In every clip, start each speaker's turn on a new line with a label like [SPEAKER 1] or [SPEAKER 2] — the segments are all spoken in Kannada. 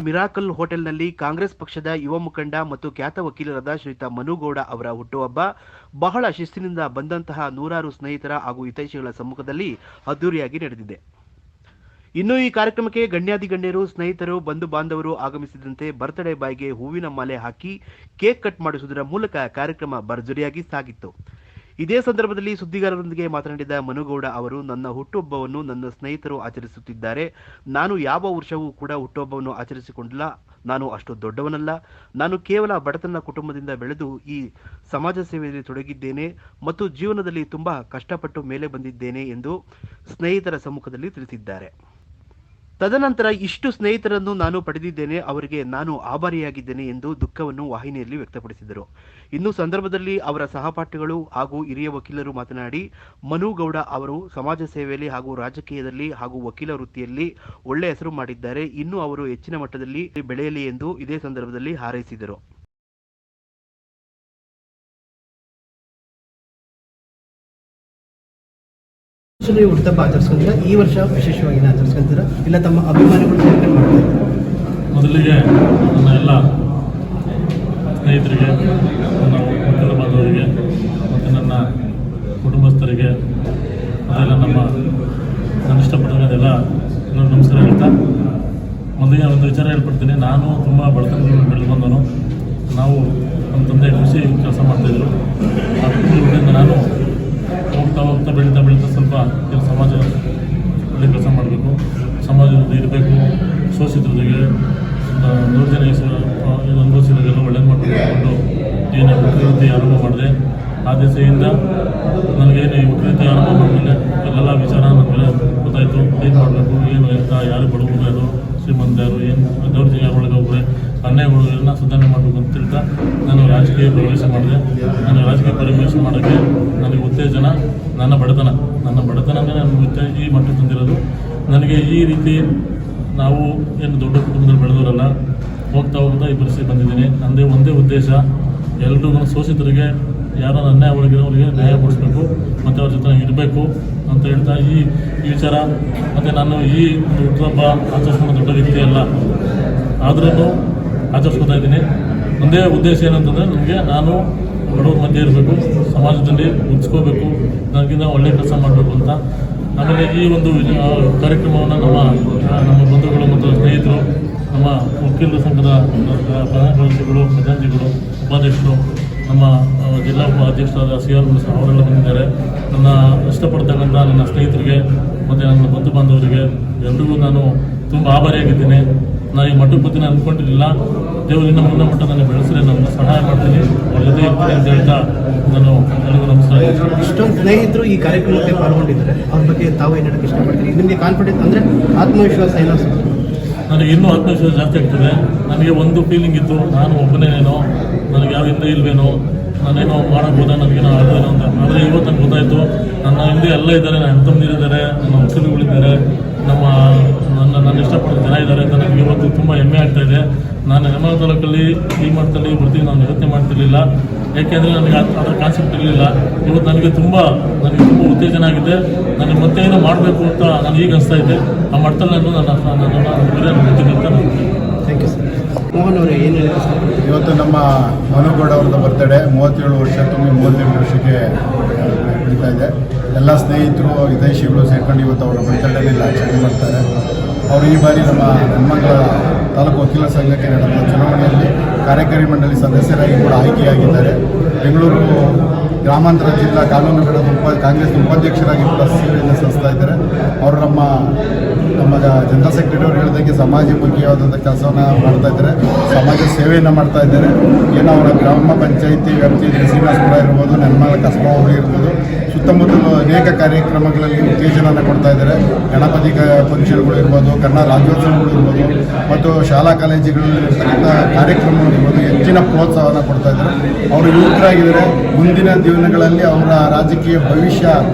[SPEAKER 1] ಮಿರಾಕಲ್ ಹೋಟೆಲ್ನಲ್ಲಿ ಕಾಂಗ್ರೆಸ್ ಪಕ್ಷದ ಯುವ ಮುಖಂಡ ಮತ್ತು ಖ್ಯಾತ ವಕೀಲರಾದ ಶ್ರೀಯುತ ಮನುಗೌಡ ಅವರ ಹುಟ್ಟುಹಬ್ಬ ಬಹಳ ಶಿಸ್ತಿನಿಂದ ಬಂದಂತಹ ನೂರಾರು ಸ್ನೇಹಿತರ ಹಾಗೂ ಹಿತೈಷಿಗಳ ಸಮ್ಮುಖದಲ್ಲಿ ಅದ್ದೂರಿಯಾಗಿ ನಡೆದಿದೆ. ಇನ್ನು ಈ ಕಾರ್ಯಕ್ರಮಕ್ಕೆ ಗಣ್ಯಾಧಿಗಣ್ಯರು, ಸ್ನೇಹಿತರು, ಬಂಧು ಬಾಂಧವರು ಆಗಮಿಸಿದಂತೆ ಬರ್ತ್ಡೇ ಬಾಯ್ಗೆ ಹೂವಿನ ಮಾಲೆ ಹಾಕಿ ಕೇಕ್ ಕಟ್ ಮಾಡಿಸುವುದರ ಮೂಲಕ ಕಾರ್ಯಕ್ರಮ ಭರ್ಜರಿಯಾಗಿ ಸಾಗಿತ್ತು. ಇದೇ ಸಂದರ್ಭದಲ್ಲಿ ಸುದ್ದಿಗಾರರೊಂದಿಗೆ ಮಾತನಾಡಿದ ಮನುಗೌಡ ಅವರು, ನನ್ನ ಹುಟ್ಟುಹಬ್ಬವನ್ನು ನನ್ನ ಸ್ನೇಹಿತರು ಆಚರಿಸುತ್ತಿದ್ದಾರೆ. ನಾನು ಯಾವ ವರ್ಷವೂ ಕೂಡ ಹುಟ್ಟುಹಬ್ಬವನ್ನು ಆಚರಿಸಿಕೊಂಡಿಲ್ಲ. ನಾನು ಅಷ್ಟು ದೊಡ್ಡವನಲ್ಲ. ನಾನು ಕೇವಲ ಬಡತನ ಕುಟುಂಬದಿಂದ ಬೆಳೆದು ಈ ಸಮಾಜ ಸೇವೆಯಲ್ಲಿ ತೊಡಗಿದ್ದೇನೆ ಮತ್ತು ಜೀವನದಲ್ಲಿ ತುಂಬಾ ಕಷ್ಟಪಟ್ಟು ಮೇಲೆ ಬಂದಿದ್ದೇನೆ ಎಂದು ಸ್ನೇಹಿತರ ಸಮ್ಮುಖದಲ್ಲಿ ತಿಳಿಸಿದ್ದಾರೆ. ತದನಂತರ ಇಷ್ಟು ಸ್ನೇಹಿತರನ್ನು ನಾನು ಪಡೆದಿದ್ದೇನೆ, ಅವರಿಗೆ ನಾನು ಆಭಾರಿಯಾಗಿದ್ದೇನೆ ಎಂದು ದುಃಖವನ್ನು ವಾಹಿನಿಯಲ್ಲಿ ವ್ಯಕ್ತಪಡಿಸಿದರು. ಇನ್ನು ಸಂದರ್ಭದಲ್ಲಿ ಅವರ ಸಹಪಾಠಿಗಳು ಹಾಗೂ ಹಿರಿಯ ವಕೀಲರು ಮಾತನಾಡಿ, ಮನುಗೌಡ ಅವರು ಸಮಾಜ ಸೇವೆಯಲ್ಲಿ ಹಾಗೂ ರಾಜಕೀಯದಲ್ಲಿ ಹಾಗೂ ವಕೀಲ ವೃತ್ತಿಯಲ್ಲಿ ಒಳ್ಳೆಯ ಹೆಸರು ಮಾಡಿದ್ದಾರೆ. ಇನ್ನು ಅವರು ಹೆಚ್ಚಿನ ಮಟ್ಟದಲ್ಲಿ ಬೆಳೆಯಲಿ ಎಂದು ಇದೇ ಸಂದರ್ಭದಲ್ಲಿ ಹಾರೈಸಿದರು.
[SPEAKER 2] ಹುಟ್ಟುಹಬ್ಬ ಆಚರಿಸ್ಕೊಂತೀರಾ? ಈ ವರ್ಷ ವಿಶೇಷವಾಗಿ ಆಚರಿಸ್ಕೊಂತೀರಾ ಇಲ್ಲ ತಮ್ಮ ಅಭಿಮಾನಿಗಳು ಸೇರ್ಕೊಂಡು ಮಾಡ್ತಾರೆ?
[SPEAKER 3] ಮೊದಲಿಗೆ ನನ್ನ ಎಲ್ಲ ಸ್ನೇಹಿತರಿಗೆ, ನನ್ನ ವಕೀಲ ಬಾಂಧವರಿಗೆ ಮತ್ತು ನನ್ನ ಕುಟುಂಬಸ್ಥರಿಗೆ ಅದೆಲ್ಲ ನಾನು ಇಷ್ಟಪಟ್ಟವರೆಲ್ಲ ಎಲ್ಲರೂ ನಮಸ್ಕಾರ ಹೇಳ್ತಾ, ಮೊದಲಿಗೆ ಒಂದು ವಿಚಾರ ಹೇಳ್ಕೊಡ್ತೀನಿ. ನಾನು ತುಂಬ ಬಡತನದಲ್ಲಿ ಬೆಳೆದು ಬಂದವನು. ನಾವು ನಮ್ಮ ತಂದೆ ಕೃಷಿ ಕೆಲಸ ಮಾಡ್ತಾಯಿದ್ರು. ಆ ಕುಟುಂಬದಿಂದ ನಾನು ಹೋಗ್ತಾ ಬೆಳೀತಾ ಸ್ವಲ್ಪ ಸಮಾಜ ಒಳ್ಳೆ ಕೆಲಸ ಮಾಡಬೇಕು, ಸಮಾಜದಲ್ಲಿ ಇರಬೇಕು, ಶೋಷಿತರಿಗೆ ದೌರ್ಜನ್ಯ ಅನುಭವಿಸಿದಾಗೆಲ್ಲ ಒಳ್ಳೇದು ಮಾಡಬೇಕು ಏನು ವಕೀಲವೃತ್ತಿ ಆರಂಭ ಮಾಡಿದೆ. ಆ ದಿಸೆಯಿಂದ ನನಗೇನು ಈ ವಕೀಲವೃತ್ತಿ ಆರಂಭ ಮಾಡಿದ್ಮೇಲೆ ಎಲ್ಲ ವಿಚಾರ ನನಗೆ ಗೊತ್ತಾಯಿತು. ಏನು ಮಾಡಬೇಕು, ಏನು ಎಂತ, ಯಾರು ಬಡವರು, ಯಾರು ಶ್ರೀಮಂತ, ಯಾರು ಏನು ದೌರ್ಜನ್ಯ ಒಳಗೆ ಹೋಗ್ರೆ ಅನ್ಯಾಯಗಳು ಎಲ್ಲ ಸುಧಾರಣೆ ಮಾಡಬೇಕು ಅಂತ ತಿಳ್ತಾ ನಾನು ರಾಜಕೀಯ ಪ್ರವೇಶ ಮಾಡಿದೆ. ನಾನು ರಾಜಕೀಯ ಪ್ರವೇಶ ಮಾಡೋಕ್ಕೆ ನನಗೆ ಉತ್ತೇಜನ ನನ್ನ ಬಡತನನೇ ನಾನು ಈ ಮಟ್ಟಕ್ಕೆ ತಂದಿರೋದು. ನನಗೆ ಈ ರೀತಿ ನಾವು ಏನು ದೊಡ್ಡ ಕುಟುಂಬದಲ್ಲಿ ಬೆಳೆದವರಲ್ಲ, ಹೋಗ್ತಾ ಈ ಪರಿಸ್ಥಿತಿ ಬಂದಿದ್ದೀನಿ. ನನ್ನದೇ ಒಂದೇ ಉದ್ದೇಶ, ಎಲ್ರಿಗೂ ಶೋಷಿತರಿಗೆ, ಯಾರೋ ಅನ್ಯಾಯ ಒಳಗಿರೋರಿಗೆ ನ್ಯಾಯ ಕೊಡಿಸ್ಬೇಕು ಮತ್ತು ಅವ್ರ ಜೊತೆ ಇರಬೇಕು ಅಂತ ಹೇಳ್ತಾ ಈ ವಿಚಾರ. ಮತ್ತು ನಾನು ಈ ಹುಟ್ಟುಹಬ್ಬ ಆಚರಿಸ್ಕೊಂಡು ದೊಡ್ಡ ವ್ಯಕ್ತಿ ಅಲ್ಲ, ಆದ್ರೂ ಆಚರಿಸ್ಕೊತಾ ಇದ್ದೀನಿ. ಒಂದೇ ಉದ್ದೇಶ ಏನಂತಂದರೆ ನನಗೆ ನಾನು ಬಡವ್ರ ಮಧ್ಯೆ ಇರಬೇಕು, ಸಮಾಜದಲ್ಲಿ ಉಳಿಸ್ಕೋಬೇಕು, ನನಗಿಂತ ಒಳ್ಳೆಯ ಕೆಲಸ ಮಾಡಬೇಕು ಅಂತ. ಆಮೇಲೆ ಈ ಒಂದು ಕಾರ್ಯಕ್ರಮವನ್ನು ನಮ್ಮ ಬಂಧುಗಳು ಮತ್ತು ಸ್ನೇಹಿತರು, ನಮ್ಮ ವಕೀಲರ ಸಂಘದ ಪ್ರಧಾನಗಳು, ಖಜಾಂಚಿಗಳು, ಉಪಾಧ್ಯಕ್ಷರು, ನಮ್ಮ ಜಿಲ್ಲಾ ಅಧ್ಯಕ್ಷರಾದ CR ಸಹ ಅವರೆಲ್ಲ ಬಂದಿದ್ದಾರೆ. ನನ್ನ ಇಷ್ಟಪಡ್ತಕ್ಕಂಥ ನನ್ನ ಸ್ನೇಹಿತರಿಗೆ ಮತ್ತು ನನ್ನ ಬಂಧು ಬಾಂಧವರಿಗೆ ಎಲ್ರಿಗೂ ನಾನು ತುಂಬ ಆಭಾರಿಯಾಗಿದ್ದೀನಿ. ನಾನು ಈ ಮಟ್ಟಕ್ಕೆ ಬರ್ತೀನಿ ಅಂದ್ಕೊಂಡಿರಲಿಲ್ಲ. ದೇವರಿಂದ ಮುಂದೆ ಮಟ್ಟ ನನಗೆ ಬೆಳೆಸಿದ್ರೆ ನಾನು ಸಹಾಯ ಮಾಡ್ತೀನಿ, ಅವ್ರ ಜೊತೆ ಇರ್ತೀನಿ ಅಂತ ಹೇಳ್ತಾ ನಾನು ಎಲ್ಲರಿಗೂ ನಮಸ್ಕಾರ.
[SPEAKER 2] ಇಷ್ಟೊಂದು ಸ್ನೇಹಿತರು ಈ ಕಾರ್ಯಕ್ರಮಕ್ಕೆ ಪಾಲ್ಗೊಂಡಿದ್ದಾರೆ, ಅವ್ರ ಬಗ್ಗೆ ತಾವು ಏನು ಹೇಳಕ್ಕೆ ಇಷ್ಟಪಡ್ತೀರಿ? ನಿಮಗೆ ಕಾನ್ಫಿಡೆನ್ಸ್ ಅಂದರೆ ಆತ್ಮವಿಶ್ವಾಸ ಏನೋ?
[SPEAKER 3] ನನಗೆ ಇನ್ನೂ ಆತ್ಮವಿಶ್ವಾಸ ಜಾಸ್ತಿ ಆಗ್ತದೆ. ನನಗೆ ಒಂದು ಫೀಲಿಂಗ್ ಇತ್ತು, ನಾನು ಒಬ್ಬನೇನೇನೋ, ನನಗೆ ಯಾವ ಹಿಂದೆ ಇಲ್ವೇನೋ, ನಾನೇನೋ ಮಾಡೋಕ್ಕೋದ, ನನಗೇನೋ ಆಗೋದೇನೋ ಅಂತ. ಆದರೆ ಇವತ್ತು ನನಗೆ ಗೊತ್ತಾಯಿತು, ನನ್ನ ಹಿಂದೆ ಎಲ್ಲ ಇದ್ದಾರೆ, ನನ್ನ ಹೆಣ್ತಮ್ಮನಿದ್ದಾರೆ, ನನ್ನ ವಕೀಲರುಗಳಿದ್ದಾರೆ, ನನ್ನ ಇಷ್ಟಪಡೋ ಜನ ಇದ್ದಾರೆ ಅಂತ ನನಗೆ ಇವತ್ತು ತುಂಬ ಹೆಮ್ಮೆ ಆಗ್ತಾಯಿದೆ. ನಾನು ನೆಲಮಂಗಲ ತಾಲೂಕಲ್ಲಿ ಈ ಮಟ್ಟದಲ್ಲಿ ಬರ್ತೀನಿ ನಾನು ಯೋಚನೆ ಮಾಡ್ತಿರ್ಲಿಲ್ಲ, ಯಾಕೆಂದರೆ ನನಗೆ ಅದರ ಕಾನ್ಸೆಪ್ಟ್ ಇರಲಿಲ್ಲ. ಇವತ್ತು ನನಗೆ ತುಂಬ ಉತ್ತೇಜನ ಆಗಿದೆ. ನನಗೆ ಮತ್ತೆ ಏನೋ ಮಾಡಬೇಕು ಅಂತ ನನಗೆ ಈಗ ಅನಿಸ್ತಾ ಇದೆ. ಆ ಮಟ್ಟದಲ್ಲಿ ನನ್ನ ಗುರಿ ಮುಗ್ತೀನಿ ಅಂತ ನಾನು.
[SPEAKER 2] Thank you sir. ಮೋಹನ್ ಅವರು ಏನು ಹೇಳಕ್ಕೆ ಇಷ್ಟಪಡ್ತೀರಿ?
[SPEAKER 4] ಇವತ್ತು ನಮ್ಮ ಮನುಗೌಡ ಅವ್ರದ್ದು ಬರ್ತಡೇ, 37 ವರ್ಷ ತುಂಬಿ 38 ವರ್ಷಕ್ಕೆ ಬೆಳೀತಾ ಇದೆ. ಎಲ್ಲ ಸ್ನೇಹಿತರು, ಹಿತೈಷಿಗಳು ಸೇರ್ಕೊಂಡು ಇವತ್ತು ಅವರ ಬರ್ತಡೇನಲ್ಲಿ ಆಚರಣೆ ಮಾಡ್ತಾರೆ. ಅವರು ಈ ಬಾರಿ ನಮ್ಮ ನೆಲಮಂಗಲ ತಾಲೂಕು ವಕೀಲರ ಸಂಘಕ್ಕೆ ನಡೆದ ಚುನಾವಣೆಯಲ್ಲಿ ಕಾರ್ಯಕಾರಿ ಮಂಡಳಿ ಸದಸ್ಯರಾಗಿ ಕೂಡ ಆಯ್ಕೆಯಾಗಿದ್ದಾರೆ. ಬೆಂಗಳೂರು ಗ್ರಾಮಾಂತರ ಜಿಲ್ಲಾ ಕಾನೂನುಗಳ ಕಾಂಗ್ರೆಸ್ ಉಪಾಧ್ಯಕ್ಷರಾಗಿ ಕೂಡ ಸೇವೆಯನ್ನು ಸಲ್ಲಿಸ್ತಾ ಇದ್ದಾರೆ. ಅವರು ನಮ್ಮ ಜನರಲ್ ಸೆಕ್ರೆಟರಿ ಅವರು ಹೇಳಿದಂಗೆ ಸಮಾಜಮುಖಿಯಾದಂಥ ಕೆಲಸವನ್ನು ಮಾಡ್ತಾ ಇದ್ದಾರೆ, ಸಮಾಜ ಸೇವೆಯನ್ನು ಮಾಡ್ತಾ ಇದ್ದಾರೆ. ಏನೋ ಅವರ ಗ್ರಾಮ ಪಂಚಾಯಿತಿ ವ್ಯಾಪ್ತಿಯಲ್ಲಿ ಶ್ರೀನಿವಾಸಪುರ ಇರ್ಬೋದು, ನೆಲಮಂಗಲ ಕಸಬಾ ಹೋಬಳಿ ಇರ್ಬೋದು, ಸುತ್ತಮುತ್ತಲು ಅನೇಕ ಕಾರ್ಯಕ್ರಮಗಳಲ್ಲಿ ಉತ್ತೇಜನವನ್ನು ಕೊಡ್ತಾ ಇದ್ದಾರೆ. ಗಣಪತಿ ಫಂಕ್ಷನ್ಗಳು ಇರ್ಬೋದು, ಕನ್ನಡ ರಾಜ್ಯೋತ್ಸವಗಳು ಇರ್ಬೋದು ಮತ್ತು ಶಾಲಾ ಕಾಲೇಜುಗಳಲ್ಲಿ ಕಾರ್ಯಕ್ರಮಗಳು ಇರ್ಬೋದು, ಹೆಚ್ಚಿನ ಪ್ರೋತ್ಸಾಹವನ್ನು ಕೊಡ್ತಾ ಇದ್ದಾರೆ. ಅವರು ಯುವಕರಾಗಿದ್ದಾರೆ. ಮುಂದಿನ ದಿನಗಳಲ್ಲಿ ಅವರ ರಾಜಕೀಯ ಭವಿಷ್ಯ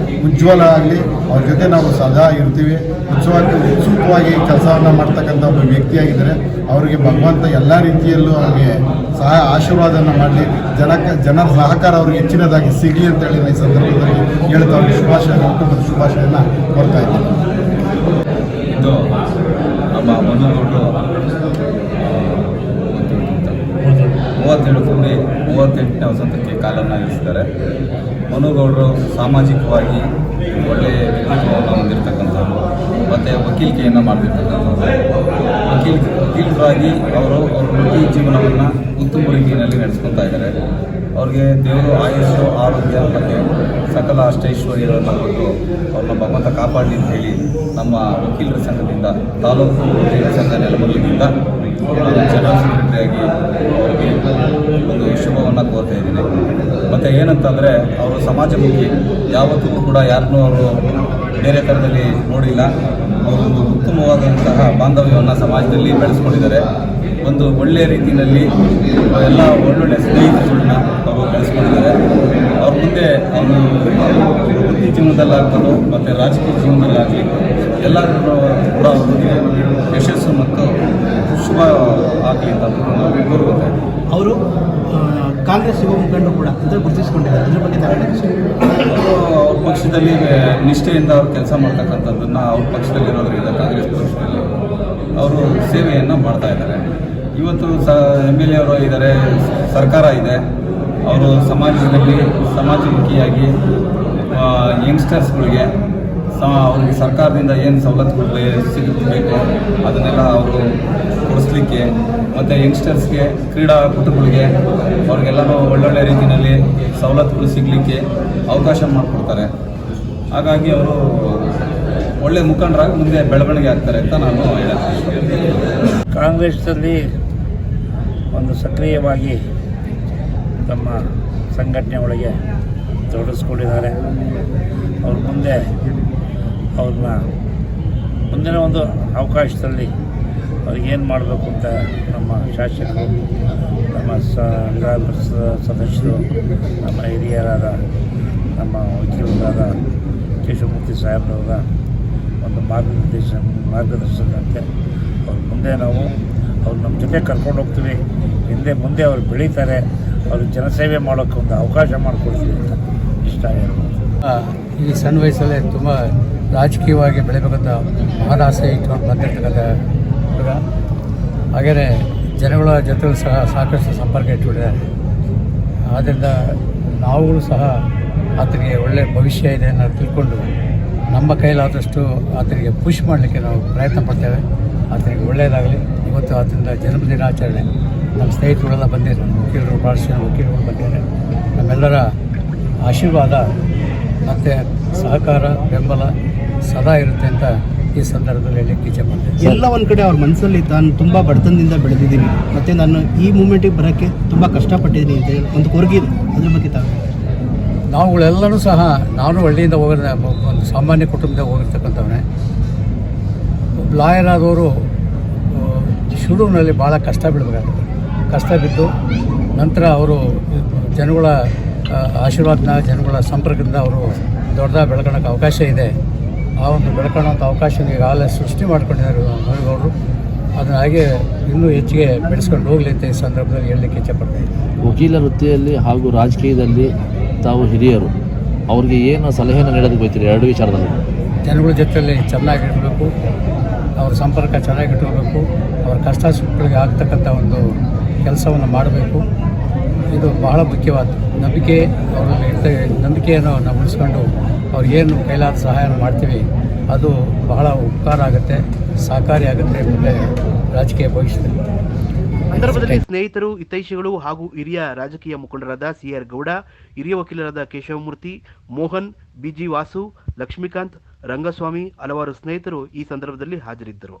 [SPEAKER 4] ಉಜ್ವಲ ಆಗಲಿ, ಅವ್ರ ಜೊತೆ ನಾವು ಸದಾ ಇರ್ತೀವಿ. ಉತ್ಸುಕವಾಗಿ ಕೆಲಸವನ್ನು ಮಾಡ್ತಕ್ಕಂಥ ಒಬ್ಬ ವ್ಯಕ್ತಿಯಾಗಿದ್ದಾರೆ. ಅವರಿಗೆ ಭಗವಂತ ಎಲ್ಲ ರೀತಿಯಲ್ಲೂ ಅವರಿಗೆ ಆಶೀರ್ವಾದವನ್ನು ಮಾಡಲಿ, ಜನರ ಸಹಕಾರ ಅವ್ರಿಗೆ ಹೆಚ್ಚಿನದಾಗಿ ಸಿಗಲಿ ಅಂತೇಳಿ ಈ ಸಂದರ್ಭದಲ್ಲಿ ಹೇಳ್ತಾ ಅವ್ರಿಗೆ ಹುಟ್ಟುಹಬ್ಬದ ಶುಭಾಶಯವನ್ನು ಕೊಡ್ತಾ ಇದ್ದೀನಿ.
[SPEAKER 5] ಇದು ನಮ್ಮ ಮನುಗೌಡರು 37 ತುಂಬಿ 38ನೇ ವಸಂತಕ್ಕೆ ಕಾಲನ್ನು ಇರಿಸಿದ್ದಾರೆ. ಮನುಗೌಡರು ಸಾಮಾಜಿಕವಾಗಿ ಒಳ್ಳೆಯ ವ್ಯಕ್ತಿತ್ವವನ್ನು ಹೊಂದಿರತಕ್ಕಂಥವ್ರು ಮತ್ತು ವಕೀಲಿಕೆಯನ್ನು ಮಾಡ್ತಿರ್ತಕ್ಕಂಥವ್ರು. ವಕೀಲರಾಗಿ ಅವ್ರ ವೃತ್ತಿ ಜೀವನವನ್ನು ಉತ್ತಮ ರೀತಿಯಲ್ಲಿ ನಡೆಸ್ಕೊತಾ ಇದ್ದಾರೆ. ಅವ್ರಿಗೆ ದೇವರು ಆಯುಷು, ಆರೋಗ್ಯ ಮತ್ತು ಸಕಲ ಅಷ್ಟೈಶ್ವರ್ಯಗಳನ್ನು ಕೊಟ್ಟು ಅವ್ರನ್ನ ಭಗವಂತ ಕಾಪಾಡಲಿ ಅಂತ ಹೇಳಿ ನಮ್ಮ ವಕೀಲರ ಸಂಘದಿಂದ, ತಾಲೂಕು ವಕೀಲರ ಸಂಘ ನೆಲಮಂಗಲದಿಂದ ಜನರಲ್ ಸೆಕ್ರೆಟರಿಯಾಗಿ ಅವರಿಗೆ ಒಂದು ಶುಭವನ್ನು ಕೋರ್ತಾ ಇದ್ದೀನಿ. ಮತ್ತು ಏನಂತಂದರೆ ಅವರು ಸಮಾಜಮುಖಿ, ಯಾವತ್ತಿಗೂ ಕೂಡ ಯಾರನ್ನೂ ಅವರು ಬೇರೆ ಥರದಲ್ಲಿ ನೋಡಿಲ್ಲ. ಅವರೊಂದು ಉತ್ತಮವಾದಂತಹ ಬಾಂಧವ್ಯವನ್ನು ಸಮಾಜದಲ್ಲಿ ಬೆಳೆಸ್ಕೊಂಡಿದ್ದಾರೆ. ಒಂದು ಒಳ್ಳೆಯ ರೀತಿಯಲ್ಲಿ ಎಲ್ಲ ಒಳ್ಳೊಳ್ಳೆ ಸ್ನೇಹಿತರನ್ನ ಅವರು ಬೆಳೆಸ್ಕೊಂಡಿದ್ದಾರೆ. ಅವ್ರ ಮುಂದೆ ಅವರು ವೃತ್ತಿ ಜೀವನದಲ್ಲಾಗ್ಬೋದು ಮತ್ತು ರಾಜಕೀಯ ಜೀವನದಲ್ಲಾಗಲಿ ಎಲ್ಲರೂ ಕೂಡ ಅವರಿಗೆ ಯಶಸ್ಸು ಮತ್ತು ಶುಭ ಆಗಲಿ ಅಂತ ನಾವು ಕೋರುತ್ತಾ ಇದ್ದೀವಿ.
[SPEAKER 2] ಅವರು ಕಾಂಗ್ರೆಸ್ ಯುವ ಮುಖಂಡರು ಕೂಡ ಅಂತ ಗುರುತಿಸಿಕೊಂಡಿದ್ದಾರೆ. ಅದ್ರ ಬಗ್ಗೆ
[SPEAKER 5] ಅವ್ರ ಪಕ್ಷದಲ್ಲಿ ನಿಷ್ಠೆಯಿಂದ ಅವ್ರು ಕೆಲಸ ಮಾಡ್ತಕ್ಕಂಥದ್ದನ್ನು ಅವ್ರ ಪಕ್ಷದಲ್ಲಿರೋದ್ರಿಂದ ಕಾಂಗ್ರೆಸ್ ಪಕ್ಷದಲ್ಲಿ ಅವರು ಸೇವೆಯನ್ನು ಮಾಡ್ತಾ ಇದ್ದಾರೆ. ಇವತ್ತು MLA ಅವರು ಇದ್ದಾರೆ, ಸರ್ಕಾರ ಇದೆ. ಅವರು ಸಮಾಜಮುಖಿಯಾಗಿ ಯಂಗ್ಸ್ಟರ್ಸ್ಗಳಿಗೆ ಅವ್ರಿಗೆ ಸರ್ಕಾರದಿಂದ ಏನು ಸವಲತ್ತುಗಳು ಸಿಗಬೇಕು ಅದನ್ನೆಲ್ಲ ಅವರು ಕೊಡಿಸ್ಲಿಕ್ಕೆ, ಮತ್ತು ಯಂಗ್ಸ್ಟರ್ಸ್ಗೆ ಕ್ರೀಡಾಪಟುಗಳಿಗೆ ಅವ್ರಿಗೆಲ್ಲನೂ ಒಳ್ಳೊಳ್ಳೆ ರೀತಿಯಲ್ಲಿ ಸವಲತ್ತುಗಳು ಸಿಗಲಿಕ್ಕೆ ಅವಕಾಶ ಮಾಡಿಕೊಡ್ತಾರೆ. ಹಾಗಾಗಿ ಅವರು ಒಳ್ಳೆಯ ಮುಖಂಡರಾಗಿ ಮುಂದೆ ಬೆಳವಣಿಗೆ ಆಗ್ತಾರೆ ಅಂತ ನಾನು ಹೇಳಕ್ಕೆ.
[SPEAKER 6] ಕಾಂಗ್ರೆಸ್ನಲ್ಲಿ ಒಂದು ಸಕ್ರಿಯವಾಗಿ ತಮ್ಮ ಸಂಘಟನೆ ಒಳಗೆ ತೊಡಗಿಸ್ಕೊಂಡಿದ್ದಾರೆ. ಅವ್ರ ಮುಂದೆ ಅವ್ರನ್ನ ಮುಂದಿನ ಒಂದು ಅವಕಾಶದಲ್ಲಿ ಅವ್ರಿಗೇನು ಮಾಡಬೇಕು ಅಂತ ನಮ್ಮ ಶಾಸಕರು, ನಮ್ಮ ವಿಧಾನ ಸದಸ್ಯರು, ನಮ್ಮ ಹಿರಿಯರಾದ ನಮ್ಮ ವಕೀಲರಾದ ಕೇಶವಮೂರ್ತಿ ಸಾಹೇಬ್ರವರ ಒಂದು ಮಾರ್ಗದರ್ಶನದಂತೆ ಅವ್ರ ಮುಂದೆ ನಾವು ಅವ್ರು ನಮ್ಮ ಜೊತೆ ಕರ್ಕೊಂಡು ಹೋಗ್ತೀವಿ. ಮುಂದೆ ಅವ್ರು ಬೆಳೀತಾರೆ, ಅವರು ಜನಸೇವೆ ಮಾಡೋಕ್ಕೆ ಒಂದು ಅವಕಾಶ ಮಾಡಿಕೊಡ್ತೀವಿ ಅಂತ ಇಷ್ಟ ಹೇಳ್ಬೋದು.
[SPEAKER 7] ಈ ಸಣ್ಣ ವಯಸ್ಸಲ್ಲೇ ತುಂಬ ರಾಜಕೀಯವಾಗಿ ಬೆಳಿಬೇಕಂತ ಮಹಾನ್ ಆಸೆ ಇಟ್ಕೊಂಡು ಬಂದಿರ್ತಕ್ಕಂಥ ಹುಡುಗ. ಹಾಗೆಯೇ ಜನಗಳ ಜೊತೆ ಸಹ ಸಾಕಷ್ಟು ಸಂಪರ್ಕ ಇಟ್ಬಿಟ್ಟಿದ್ದಾರೆ. ಆದ್ದರಿಂದ ನಾವುಗಳು ಸಹ ಆತನಿಗೆ ಒಳ್ಳೆಯ ಭವಿಷ್ಯ ಇದೆ ಅನ್ನೋ ತಿಳ್ಕೊಂಡು ನಮ್ಮ ಕೈಲಾದಷ್ಟು ಆತನಿಗೆ ಪುಷ್ ಮಾಡಲಿಕ್ಕೆ ನಾವು ಪ್ರಯತ್ನ ಪಡ್ತೇವೆ. ಆತನಿಗೆ ಒಳ್ಳೆಯದಾಗಲಿ. ಇವತ್ತು ಆತನಿಂದ ಜನ್ಮದಿನಾಚರಣೆ ನಮ್ಮ ಸ್ನೇಹಿತರುಗಳೆಲ್ಲ ಬಂದಿದ್ದಾರೆ, ವಕೀಲರು, ಭಾಳಷ್ಟು ಜನ ವಕೀಲರು ಬಂದಿದ್ದಾರೆ. ನಮ್ಮೆಲ್ಲರ ಆಶೀರ್ವಾದ ಮತ್ತು ಸಹಕಾರ, ಬೆಂಬಲ ಸದಾ ಇರುತ್ತೆ ಅಂತ ಈ ಸಂದರ್ಭದಲ್ಲಿ ಹೇಳಲಿಕ್ಕೆ ಇಚ್ಛೆ ಮಾಡ್ತೇನೆ.
[SPEAKER 2] ಎಲ್ಲ ಒಂದು ಕಡೆ ಅವ್ರ ಮನಸ್ಸಲ್ಲಿ ತಾನು ತುಂಬ ಬಡತನದಿಂದ ಬೆಳೆದಿದ್ದೀನಿ ಮತ್ತು ನಾನು ಈ ಮೂಮೆಂಟಿಗೆ ಬರೋಕ್ಕೆ ತುಂಬ ಕಷ್ಟಪಟ್ಟಿದ್ದೀನಿ ಅಂತ ಹೇಳಿ ಒಂದು ಕೊರಗಿದೆ. ಅದ್ರ ಬಗ್ಗೆ
[SPEAKER 7] ನಾವುಗಳೆಲ್ಲರೂ ಸಹ, ನಾನು ಹಳ್ಳಿಯಿಂದ ಒಂದು ಸಾಮಾನ್ಯ ಕುಟುಂಬದಿಂದ ಹೋಗಿರ್ತಕ್ಕಂಥವನೇ. ಲಾಯರ್ ಆದವರು ಶುರುವಿನಲ್ಲಿ ಭಾಳ ಕಷ್ಟ ಬೀಳಬೇಕಾಗುತ್ತೆ. ಕಷ್ಟ ಬಿದ್ದು ನಂತರ ಅವರು ಜನಗಳ ಆಶೀರ್ವಾದನ, ಜನಗಳ ಸಂಪರ್ಕದಿಂದ ಅವರು ದೊಡ್ಡದಾಗಿ ಬೆಳ್ಕೊಳ್ಳೋಕ್ಕೆ ಅವಕಾಶ ಇದೆ. ಆ ಒಂದು ಬೆಳ್ಕೊಳ್ಳೋಂಥ ಅವಕಾಶ ಈಗಾಗಲೇ ಸೃಷ್ಟಿ ಮಾಡ್ಕೊಂಡಿದ್ದಾರೆ ಮನುಗೌಡರು. ಅದನ್ನು ಹಾಗೆ ಇನ್ನೂ ಹೆಚ್ಚಿಗೆ ಬೆಳೆಸ್ಕೊಂಡು ಹೋಗಲಿ ಅಂತ ಈ ಸಂದರ್ಭದಲ್ಲಿ ಹೇಳಲಿಕ್ಕೆ ಇಚ್ಛೆಪಡ್ತೀನಿ.
[SPEAKER 8] ವಕೀಲ ವೃತ್ತಿಯಲ್ಲಿ ಹಾಗೂ ರಾಜಕೀಯದಲ್ಲಿ ತಾವು ಹಿರಿಯರು, ಅವ್ರಿಗೆ ಏನು ಸಲಹೆಯನ್ನು ನೀಡೋದಕ್ಕೆ ಬಯಸ್ತೀರಿ ಎರಡು ವಿಚಾರದಲ್ಲಿ?
[SPEAKER 7] ಜನಗಳ ಜೊತೆಯಲ್ಲಿ ಚೆನ್ನಾಗಿರಬೇಕು, ಅವ್ರ ಸಂಪರ್ಕ ಚೆನ್ನಾಗಿಟ್ಕೋಬೇಕು, ಅವ್ರ ಕಷ್ಟ ಸುಖಗಳಿಗೆ ಆಗ್ತಕ್ಕಂಥ ಒಂದು ಕೆಲಸವನ್ನು ಮಾಡಬೇಕು. ಇದು ಬಹಳ ಮುಖ್ಯವಾದ ನಂಬಿಕೆ. ಅವರಲ್ಲಿ ನಂಬಿಕೆಯನ್ನು ನಾವು ಉಳಿಸ್ಕೊಂಡು ಅವ್ರಿಗೇನು ಕೈಲಾದ ಸಹಾಯ ಮಾಡ್ತೀವಿ, ಅದು ಬಹಳ ಉಪಕಾರ ಆಗುತ್ತೆ, ಸಹಕಾರಿ ಆಗುತ್ತೆ ಮುಂದೆ ರಾಜಕೀಯ ಭವಿಷ್ಯದಲ್ಲಿ.
[SPEAKER 1] ಸಂದರ್ಭದಲ್ಲಿ ಸ್ನೇಹಿತರು, ಹಿತೈಷಿಗಳು ಹಾಗೂ ಹಿರಿಯ ರಾಜಕೀಯ ಮುಖಂಡರಾದ CR ಗೌಡ, ಹಿರಿಯ ವಕೀಲರಾದ ಕೇಶವಮೂರ್ತಿ, ಮೋಹನ್, BG ವಾಸು, ಲಕ್ಷ್ಮೀಕಾಂತ್, ರಂಗಸ್ವಾಮಿ, ಹಲವಾರು ಸ್ನೇಹಿತರು ಈ ಸಂದರ್ಭದಲ್ಲಿ ಹಾಜರಿದ್ದರು.